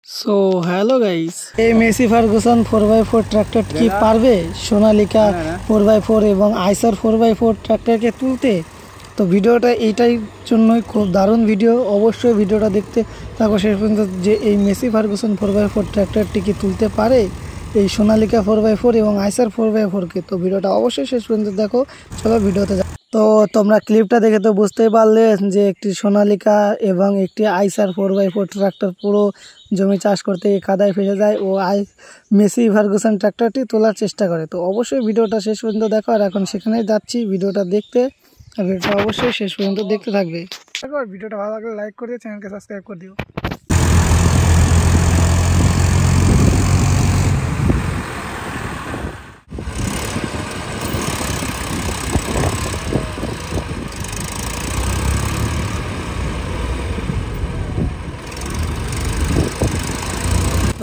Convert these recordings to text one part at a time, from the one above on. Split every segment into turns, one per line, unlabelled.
So hello guys, এই Messi Ferguson 4x4 tractor কি পারবে সোনালিকা 4x4 এবং আইসার 4x4 ট্র্যাক্টরকে তুলতে? তো ভিডিওটা এইটাই জন্যই খুব দারুণ ভিডিও। অবশ্যই ভিডিওটা দেখতে থাকো শেষ পর্যন্ত, যে এই মেসি ফার্গুসন 4x4 ট্র্যাক্টরটি কি তুলতে পারে এই সোনালিকা 4x4 এবং আইসার 4x4কে। তো ভিডিওটা অবশ্যই শেষ পর্যন্ত দেখো। চলো ভিডিওতে যাও। তো তোমরা ক্লিপটা দেখে তো বুঝতেই পারলে যে একটি সোনালিকা এবং একটি আইসার 4x4 ট্রাক্টর পুরো জমি চাষ করতে কাদায় ফেসে যায় ও মেসি ফার্গুসন ট্রাক্টরটি তোলার চেষ্টা করে। তো অবশ্যই ভিডিওটা শেষ পর্যন্ত দেখো। আর এখন সেখানেই যাচ্ছি ভিডিওটা দেখতে। আর ভিডিওটা অবশ্যই শেষ পর্যন্ত দেখতে থাকবে। ভিডিওটা ভালো লাগলে লাইক করে দিও, চ্যানেলকে সাবস্ক্রাইব করে দিও।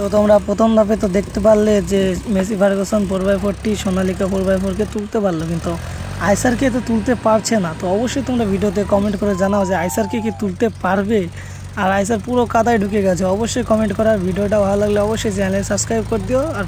তো তোমরা প্রথম ধাপে তো দেখতে পারলে যে মেসি ফার্গুসন 4x4টি সোনালিকা 4x4কে তুলতে পারলো, কিন্তু আইসারকে তো তুলতে পারছে না। তো অবশ্যই তোমরা ভিডিওতে কমেন্ট করে জানাও যে আইসারকে কি তুলতে পারবে। আর আইসার পুরো কাদায় ঢুকে গেছে। অবশ্যই কমেন্ট করার। ভিডিওটা ভালো লাগলে অবশ্যই চ্যানেল সাবস্ক্রাইব করে দিও। আর